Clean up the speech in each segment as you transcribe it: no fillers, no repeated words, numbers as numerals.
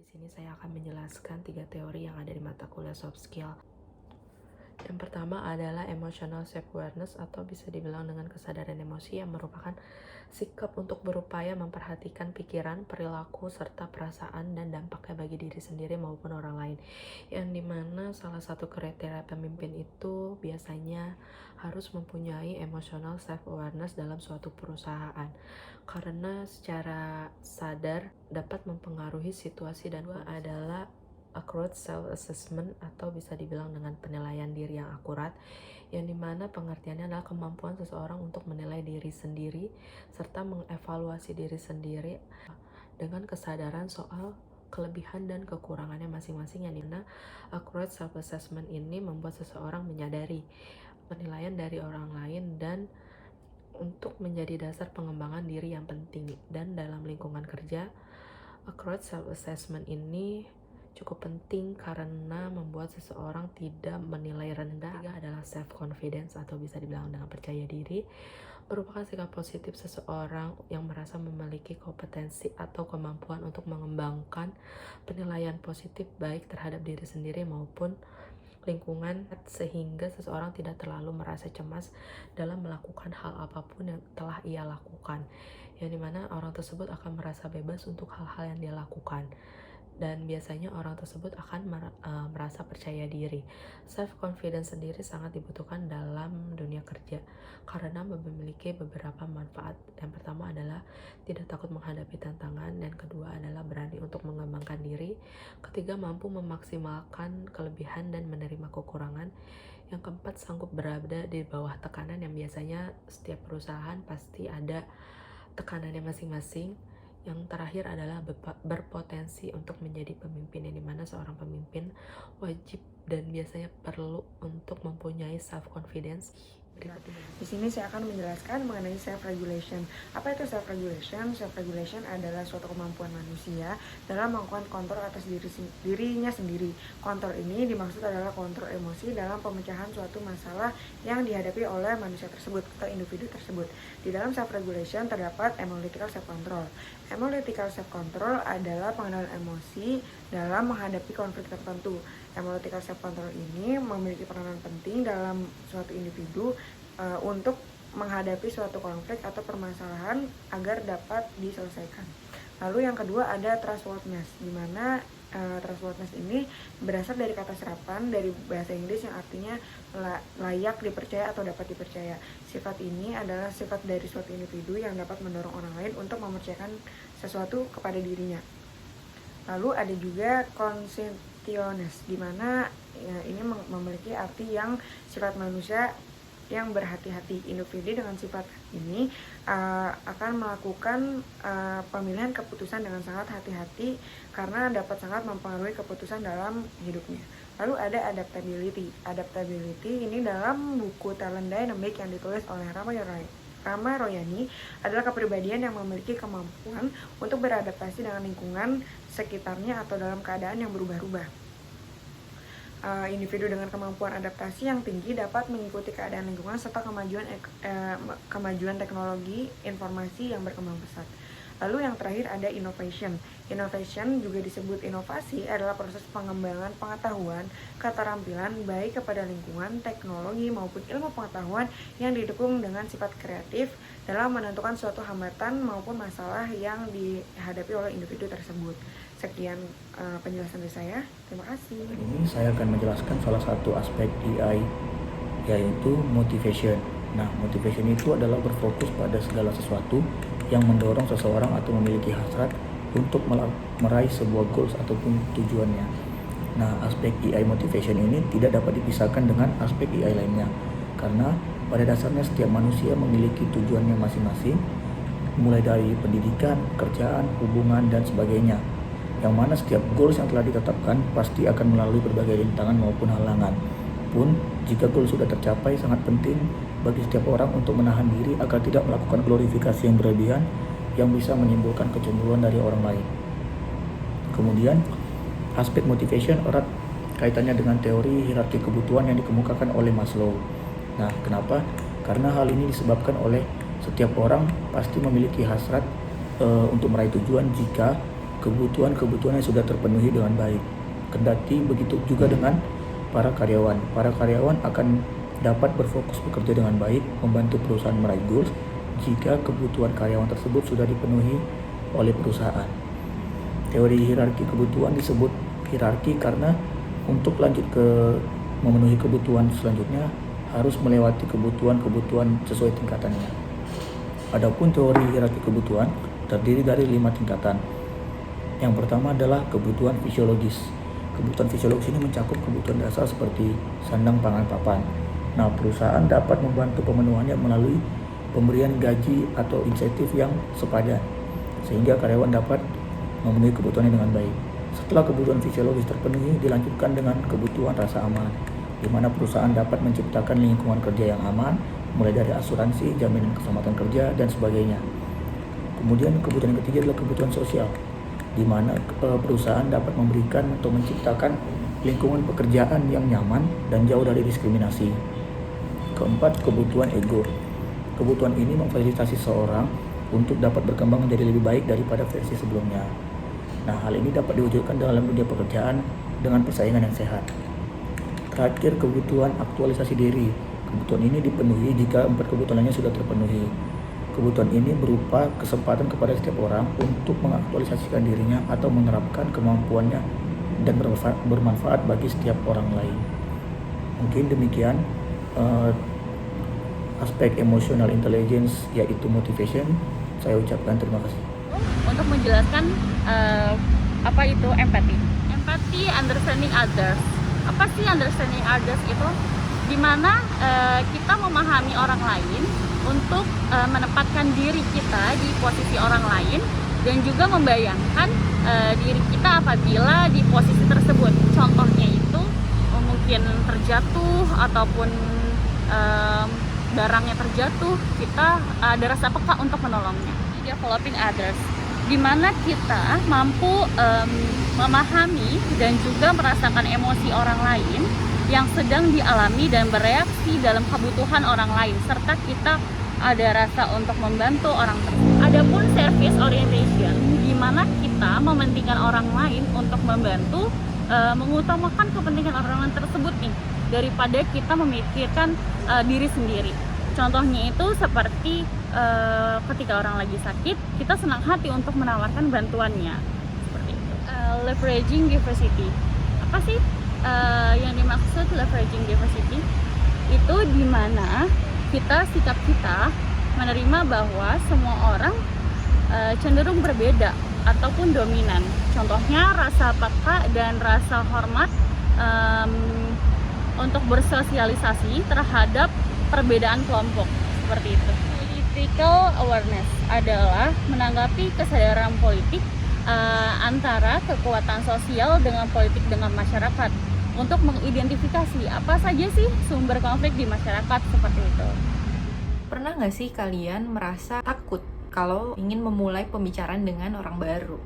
Di sini saya akan menjelaskan 3 teori yang ada di mata kuliah soft skill. Yang pertama adalah emotional self-awareness atau bisa dibilang dengan kesadaran emosi yang merupakan sikap untuk berupaya memperhatikan pikiran, perilaku, serta perasaan dan dampaknya bagi diri sendiri maupun orang lain. Yang dimana salah satu kriteria pemimpin itu biasanya harus mempunyai emotional self-awareness dalam suatu perusahaan. Karena secara sadar dapat mempengaruhi situasi dan adalah accurate self-assessment atau bisa dibilang dengan penilaian diri yang akurat, yang dimana pengertiannya adalah kemampuan seseorang untuk menilai diri sendiri serta mengevaluasi diri sendiri dengan kesadaran soal kelebihan dan kekurangannya masing-masing, yang dimana accurate self-assessment ini membuat seseorang menyadari penilaian dari orang lain dan untuk menjadi dasar pengembangan diri yang penting. Dan dalam lingkungan kerja, accurate self-assessment ini cukup penting karena membuat seseorang tidak menilai rendah. Ketiga adalah self-confidence atau bisa dibilang dengan percaya diri, merupakan sikap positif seseorang yang merasa memiliki kompetensi atau kemampuan untuk mengembangkan penilaian positif baik terhadap diri sendiri maupun lingkungan, sehingga seseorang tidak terlalu merasa cemas dalam melakukan hal apapun yang telah ia lakukan, yang dimana orang tersebut akan merasa bebas untuk hal-hal yang dia lakukan. Dan biasanya orang tersebut akan merasa percaya diri. Self-confidence sendiri sangat dibutuhkan dalam dunia kerja karena memiliki beberapa manfaat. Yang pertama adalah tidak takut menghadapi tantangan, dan kedua adalah berani untuk mengembangkan diri, ketiga mampu memaksimalkan kelebihan dan menerima kekurangan, yang keempat sanggup berada di bawah tekanan, yang biasanya setiap perusahaan pasti ada tekanannya masing-masing. Yang terakhir adalah berpotensi untuk menjadi pemimpin, yang dimana seorang pemimpin wajib dan biasanya perlu untuk mempunyai self-confidence. Di sini saya akan menjelaskan mengenai self-regulation. Apa itu self-regulation? Self-regulation adalah suatu kemampuan manusia dalam melakukan kontrol atas dirinya sendiri. Kontrol ini dimaksud adalah kontrol emosi dalam pemecahan suatu masalah yang dihadapi oleh manusia tersebut atau individu tersebut. Di dalam self-regulation terdapat analytical self-control. Analytical self-control adalah pengenalan emosi dalam menghadapi konflik tertentu. Analytical self-control ini memiliki peranan penting dalam suatu individu untuk menghadapi suatu konflik atau permasalahan agar dapat diselesaikan. Lalu yang kedua ada trustworthiness, di mana trustworthiness ini berasal dari kata serapan dari bahasa Inggris yang artinya layak dipercaya atau dapat dipercaya. Sifat ini adalah sifat dari suatu individu yang dapat mendorong orang lain untuk mempercayakan sesuatu kepada dirinya. Lalu ada juga conscientiousness, di mana ini memiliki arti yang sifat manusia yang berhati-hati. Individu dengan sifat ini akan melakukan pemilihan keputusan dengan sangat hati-hati karena dapat sangat mempengaruhi keputusan dalam hidupnya. Lalu ada adaptability. Adaptability ini dalam buku Talent Dynamic yang ditulis oleh Rama Royani adalah kepribadian yang memiliki kemampuan untuk beradaptasi dengan lingkungan sekitarnya atau dalam keadaan yang berubah-ubah. Individu dengan kemampuan adaptasi yang tinggi dapat mengikuti keadaan lingkungan serta kemajuan teknologi informasi yang berkembang pesat. Lalu yang terakhir ada innovation. Innovation juga disebut inovasi adalah proses pengembangan pengetahuan, keterampilan baik kepada lingkungan, teknologi maupun ilmu pengetahuan yang didukung dengan sifat kreatif dalam menentukan suatu hambatan maupun masalah yang dihadapi oleh individu tersebut. Sekian penjelasan dari saya. Terima kasih. Ini saya akan menjelaskan salah satu aspek EI, yaitu motivation. Nah, motivation itu adalah berfokus pada segala sesuatu yang mendorong seseorang atau memiliki hasrat untuk meraih sebuah goals ataupun tujuannya. Nah, aspek EI motivation ini tidak dapat dipisahkan dengan aspek EI lainnya, karena pada dasarnya setiap manusia memiliki tujuannya masing-masing, mulai dari pendidikan, pekerjaan, hubungan, dan sebagainya. Yang mana setiap goals yang telah ditetapkan pasti akan melalui berbagai rintangan maupun halangan. Pun, jika goal sudah tercapai, sangat penting bagi setiap orang untuk menahan diri agar tidak melakukan glorifikasi yang berlebihan yang bisa menimbulkan kecemburuan dari orang lain. Kemudian, aspek motivation erat kaitannya dengan teori hierarki kebutuhan yang dikemukakan oleh Maslow. Nah, kenapa? Karena hal ini disebabkan oleh setiap orang pasti memiliki hasrat untuk meraih tujuan jika kebutuhan-kebutuhan yang sudah terpenuhi dengan baik. Kendati begitu juga dengan para karyawan. Para karyawan akan dapat berfokus bekerja dengan baik, membantu perusahaan meraih goals jika kebutuhan karyawan tersebut sudah dipenuhi oleh perusahaan. Teori hierarki kebutuhan disebut hierarki karena untuk lanjut ke memenuhi kebutuhan selanjutnya harus melewati kebutuhan-kebutuhan sesuai tingkatannya. Adapun teori hierarki kebutuhan terdiri dari 5 tingkatan. Yang pertama adalah kebutuhan fisiologis. Kebutuhan fisiologis ini mencakup kebutuhan dasar seperti sandang, pangan, papan. Nah, perusahaan dapat membantu pemenuhannya melalui pemberian gaji atau insentif yang sepadan, sehingga karyawan dapat memenuhi kebutuhannya dengan baik. Setelah kebutuhan fisiologis terpenuhi, dilanjutkan dengan kebutuhan rasa aman, di mana perusahaan dapat menciptakan lingkungan kerja yang aman, mulai dari asuransi, jaminan keselamatan kerja, dan sebagainya. Kemudian kebutuhan yang ketiga adalah kebutuhan sosial, di mana perusahaan dapat memberikan atau menciptakan lingkungan pekerjaan yang nyaman dan jauh dari diskriminasi. Keempat, kebutuhan ego. Kebutuhan ini memfasilitasi seorang untuk dapat berkembang menjadi lebih baik daripada versi sebelumnya. Nah, hal ini dapat diwujudkan dalam dunia pekerjaan dengan persaingan yang sehat. Terakhir, kebutuhan aktualisasi diri. Kebutuhan ini dipenuhi jika 4 kebutuhan lainnya sudah terpenuhi. Kebutuhan ini berupa kesempatan kepada setiap orang untuk mengaktualisasikan dirinya atau menerapkan kemampuannya dan bermanfaat bagi setiap orang lain. Mungkin demikian aspek emotional intelligence, yaitu motivation. Saya ucapkan terima kasih. Untuk menjelaskan apa itu empathy. Empathy, understanding others. Apa sih understanding others itu? Dimana kita memahami orang lain untuk menempatkan diri kita di posisi orang lain dan juga membayangkan diri kita apabila di posisi tersebut. Contohnya itu mungkin terjatuh ataupun barangnya terjatuh, kita ada rasa peka untuk menolongnya. Developing others, dimana kita mampu memahami dan juga merasakan emosi orang lain yang sedang dialami dan bereaksi dalam kebutuhan orang lain, serta kita ada rasa untuk membantu orang tersebut. Adapun service orientation, di mana kita mementingkan orang lain untuk membantu, mengutamakan kepentingan orang lain tersebut nih, daripada kita memikirkan diri sendiri. Contohnya itu seperti ketika orang lagi sakit, kita senang hati untuk menawarkan bantuannya, seperti itu. Leveraging diversity, apa sih yang dimaksud leveraging diversity? Itu dimana sikap kita menerima bahwa semua orang cenderung berbeda ataupun dominan. Contohnya rasa peka dan rasa hormat untuk bersosialisasi terhadap perbedaan kelompok, seperti itu. Political awareness adalah menanggapi kesadaran politik antara kekuatan sosial dengan politik dengan masyarakat untuk mengidentifikasi apa saja sih sumber konflik di masyarakat, seperti itu. Pernah nggak sih kalian merasa takut kalau ingin memulai pembicaraan dengan orang baru?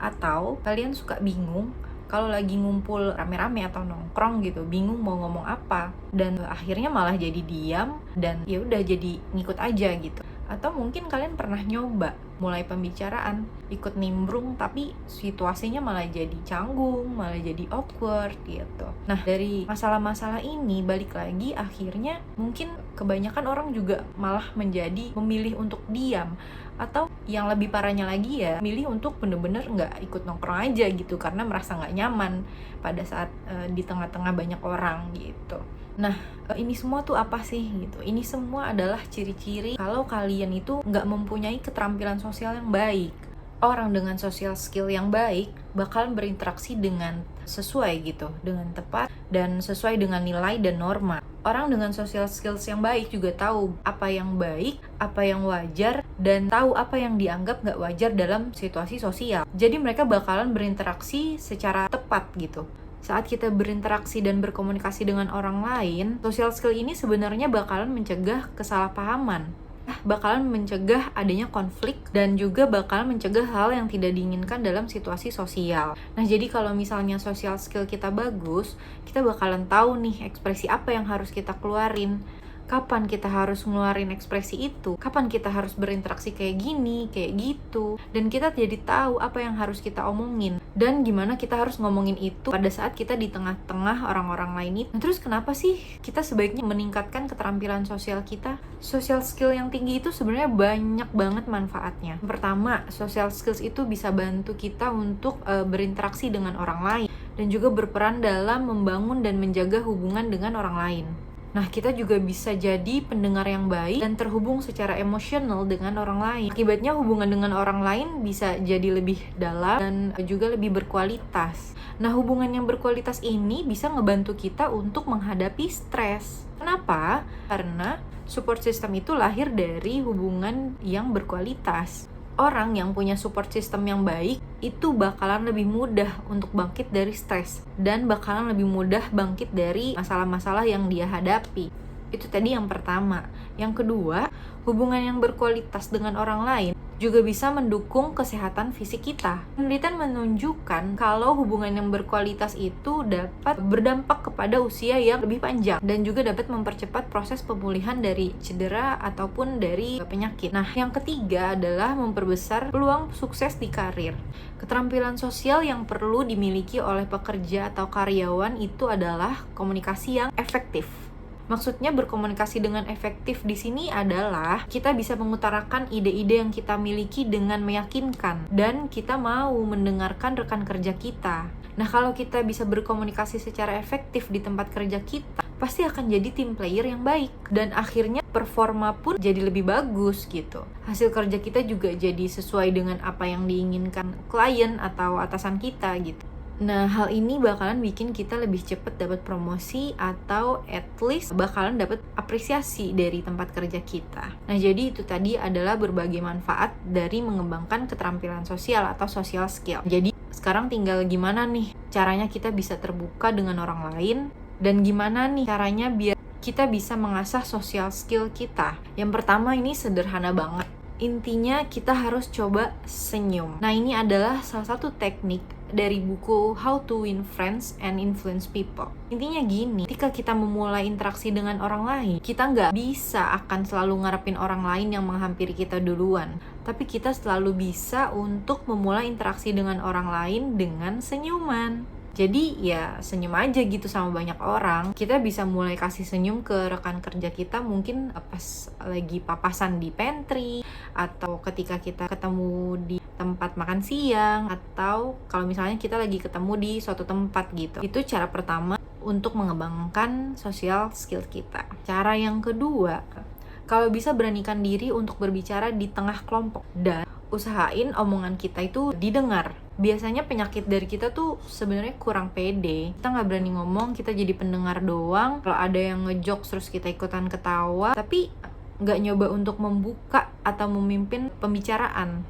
Atau kalian suka bingung kalau lagi ngumpul rame-rame atau nongkrong gitu, bingung mau ngomong apa, dan akhirnya malah jadi diam dan ya udah jadi ngikut aja gitu. Atau mungkin kalian pernah nyoba mulai pembicaraan, ikut nimbrung, tapi situasinya malah jadi canggung, malah jadi awkward gitu. Nah, dari masalah-masalah ini balik lagi akhirnya mungkin kebanyakan orang juga malah menjadi memilih untuk diam, atau yang lebih parahnya lagi ya milih untuk bener-bener nggak ikut nongkrong aja gitu karena merasa nggak nyaman pada saat di tengah-tengah banyak orang gitu. Nah, ini semua tuh apa sih gitu? Ini semua adalah ciri-ciri kalau kalian itu nggak mempunyai keterampilan sosial yang baik. Orang dengan social skill yang baik bakalan berinteraksi dengan sesuai gitu, dengan tepat dan sesuai dengan nilai dan norma. Orang dengan social skills yang baik juga tahu apa yang baik, apa yang wajar, dan tahu apa yang dianggap nggak wajar dalam situasi sosial. Jadi mereka bakalan berinteraksi secara tepat gitu. Saat kita berinteraksi dan berkomunikasi dengan orang lain, social skill ini sebenarnya bakalan mencegah kesalahpahaman, bakalan mencegah adanya konflik, dan juga bakalan mencegah hal yang tidak diinginkan dalam situasi sosial. Nah, jadi kalau misalnya social skill kita bagus, kita bakalan tahu nih ekspresi apa yang harus kita keluarin. kapan kita harus ngeluarin ekspresi itu, kapan kita harus berinteraksi kayak gini, kayak gitu, dan kita jadi tahu apa yang harus kita omongin dan gimana kita harus ngomongin itu pada saat kita di tengah-tengah orang-orang lain itu. Nah, terus kenapa sih kita sebaiknya meningkatkan keterampilan sosial kita? Social skill yang tinggi itu sebenarnya banyak banget manfaatnya. Pertama, social skills itu bisa bantu kita untuk berinteraksi dengan orang lain dan juga berperan dalam membangun dan menjaga hubungan dengan orang lain. Nah, kita juga bisa jadi pendengar yang baik dan terhubung secara emosional dengan orang lain. Akibatnya hubungan dengan orang lain bisa jadi lebih dalam dan juga lebih berkualitas. Nah, hubungan yang berkualitas ini bisa ngebantu kita untuk menghadapi stres. Kenapa? Karena support system itu lahir dari hubungan yang berkualitas. Orang yang punya support system yang baik itu bakalan lebih mudah untuk bangkit dari stres dan bakalan lebih mudah bangkit dari masalah-masalah yang dia hadapi. Itu tadi yang pertama. Yang kedua, hubungan yang berkualitas dengan orang lain juga bisa mendukung kesehatan fisik kita. Penelitian menunjukkan kalau hubungan yang berkualitas itu dapat berdampak kepada usia yang lebih panjang dan juga dapat mempercepat proses pemulihan dari cedera ataupun dari penyakit. Nah, yang ketiga adalah memperbesar peluang sukses di karir. Keterampilan sosial yang perlu dimiliki oleh pekerja atau karyawan itu adalah komunikasi yang efektif. Maksudnya berkomunikasi dengan efektif di sini adalah kita bisa mengutarakan ide-ide yang kita miliki dengan meyakinkan dan kita mau mendengarkan rekan kerja kita. Nah, kalau kita bisa berkomunikasi secara efektif di tempat kerja kita, pasti akan jadi tim player yang baik dan akhirnya performa pun jadi lebih bagus gitu. Hasil kerja kita juga jadi sesuai dengan apa yang diinginkan klien atau atasan kita gitu. Nah, hal ini bakalan bikin kita lebih cepat dapat promosi atau at least bakalan dapat apresiasi dari tempat kerja kita. Nah, jadi itu tadi adalah berbagai manfaat dari mengembangkan keterampilan sosial atau social skill. Jadi, sekarang tinggal gimana nih caranya kita bisa terbuka dengan orang lain dan gimana nih caranya biar kita bisa mengasah social skill kita. Yang pertama ini sederhana banget. Intinya kita harus coba senyum. Nah, ini adalah salah satu teknik dari buku How to Win Friends and Influence People. Intinya gini, ketika kita memulai interaksi dengan orang lain, kita nggak bisa akan selalu ngarepin orang lain yang menghampiri kita duluan. Tapi kita selalu bisa untuk memulai interaksi dengan orang lain dengan senyuman. Jadi ya senyum aja gitu sama banyak orang. Kita bisa mulai kasih senyum ke rekan kerja kita mungkin pas lagi papasan di pantry, atau ketika kita ketemu di tempat makan siang, atau kalau misalnya kita lagi ketemu di suatu tempat gitu. Itu cara pertama untuk mengembangkan social skill kita. Cara yang kedua, kalau bisa beranikan diri untuk berbicara di tengah kelompok dan usahain omongan kita itu didengar. Biasanya penyakit dari kita tuh sebenarnya kurang pede. Kita nggak berani ngomong, kita jadi pendengar doang. Kalau ada yang ngejokes terus kita ikutan ketawa, tapi nggak nyoba untuk membuka atau memimpin pembicaraan.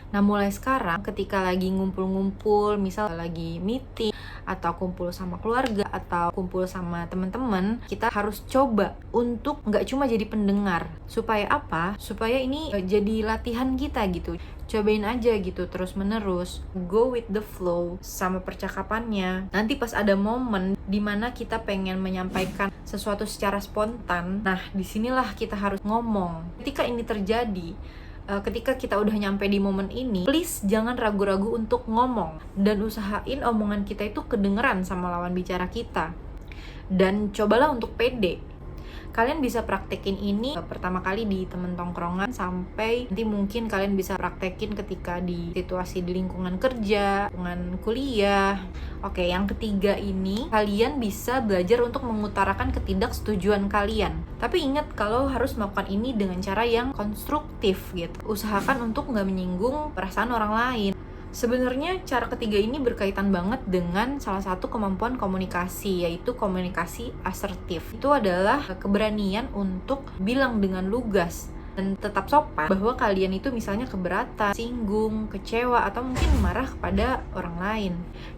Nah, mulai sekarang ketika lagi ngumpul-ngumpul, misal lagi meeting atau kumpul sama keluarga atau kumpul sama teman-teman, kita harus coba untuk nggak cuma jadi pendengar. Supaya apa? Supaya ini jadi latihan kita gitu. Cobain aja gitu terus-menerus, go with the flow sama percakapannya. Nanti pas ada momen dimana kita pengen menyampaikan sesuatu secara spontan, nah disinilah kita harus ngomong. Ketika ini terjadi, ketika kita udah nyampe di momen ini, please jangan ragu-ragu untuk ngomong dan usahain omongan kita itu kedengeran sama lawan bicara kita. Dan cobalah untuk pede. Kalian bisa praktekin ini pertama kali di temen tongkrongan sampai nanti mungkin kalian bisa praktekin ketika di situasi di lingkungan kerja, lingkungan kuliah. Oke, yang ketiga ini kalian bisa belajar untuk mengutarakan ketidaksetujuan kalian. Tapi ingat kalau harus melakukan ini dengan cara yang konstruktif gitu. Usahakan untuk nggak menyinggung perasaan orang lain. Sebenarnya cara ketiga ini berkaitan banget dengan salah satu kemampuan komunikasi, yaitu komunikasi asertif. Itu adalah keberanian untuk bilang dengan lugas dan tetap sopan bahwa kalian itu misalnya keberatan, singgung, kecewa, atau mungkin marah kepada orang lain.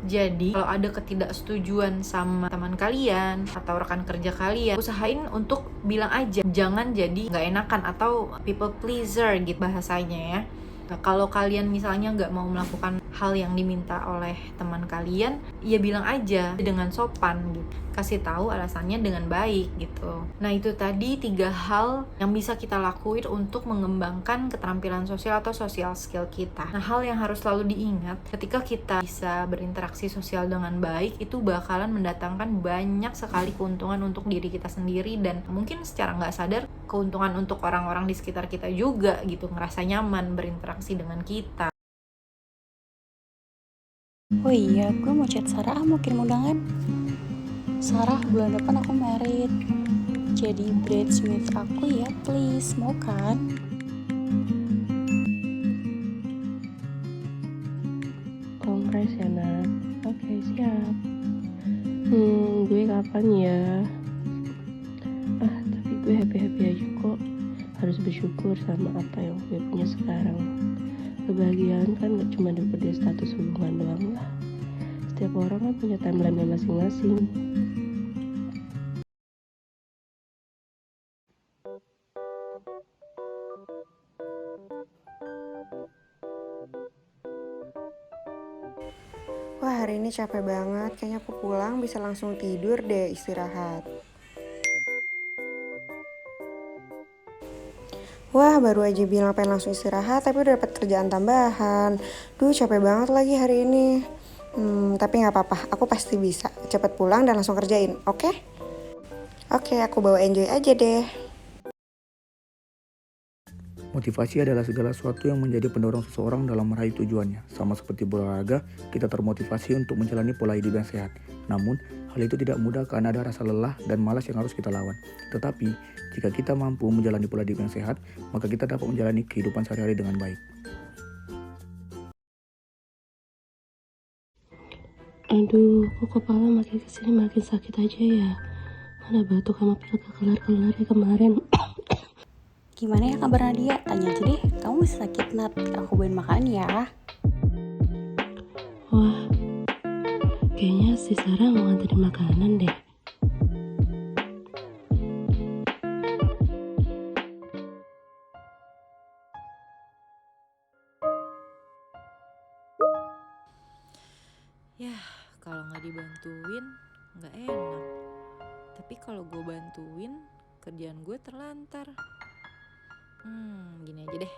Jadi kalau ada ketidaksetujuan sama teman kalian atau rekan kerja kalian, usahain untuk bilang aja, jangan jadi nggak enakan atau people pleaser gitu bahasanya ya. Nah, kalau kalian misalnya nggak mau melakukan hal yang diminta oleh teman kalian, ya bilang aja dengan sopan gitu. Kasih tahu alasannya dengan baik gitu. Nah, itu tadi 3 hal yang bisa kita lakuin untuk mengembangkan keterampilan sosial atau social skill kita. Nah, hal yang harus selalu diingat ketika kita bisa berinteraksi sosial dengan baik, itu bakalan mendatangkan banyak sekali keuntungan untuk diri kita sendiri, dan mungkin secara nggak sadar keuntungan untuk orang-orang di sekitar kita juga gitu, ngerasa nyaman berinteraksi dengan kita. Oh iya, gue mau chat Sarah, mau kirim undangan. Sarah, bulan depan aku married. Jadi bridesmaid aku ya, please. Mau kan? Kongres ya, Nat. Oke, siap. Gue kapan ya? Tapi gue happy-happy aja kok. Harus bersyukur sama apa yang gue punya sekarang. Kebahagiaan kan gak cuma dapat dari status hubungan doang lah. Setiap orang kan punya timeline-nya masing-masing. Wah, hari ini capek banget. Kayaknya aku pulang bisa langsung tidur deh, istirahat. Wah, baru aja bilang pengen langsung istirahat, tapi udah dapat kerjaan tambahan. Duh, capek banget lagi hari ini. Tapi nggak apa-apa, aku pasti bisa. Cepet pulang dan langsung kerjain, oke? Oke, aku bawa enjoy aja deh. Motivasi adalah segala sesuatu yang menjadi pendorong seseorang dalam meraih tujuannya. Sama seperti berolahraga, kita termotivasi untuk menjalani pola hidup yang sehat. Namun, hal itu tidak mudah karena ada rasa lelah dan malas yang harus kita lawan. Tetapi, jika kita mampu menjalani pola hidup yang sehat, maka kita dapat menjalani kehidupan sehari-hari dengan baik. Aduh, kok kepala makin kesini makin sakit aja ya. Mana batuk sama pilek kelar-kelar ya kemarin. Gimana ya kabar Nadia? Tanya aja deh, kamu masih sakit Nat? Aku bawain makan ya. Wah, kayaknya si Sarah mau nganterin makanan deh. Ya, kalau nggak dibantuin nggak enak. Tapi kalau gue bantuin, kerjaan gue terlantar. Gini aja deh.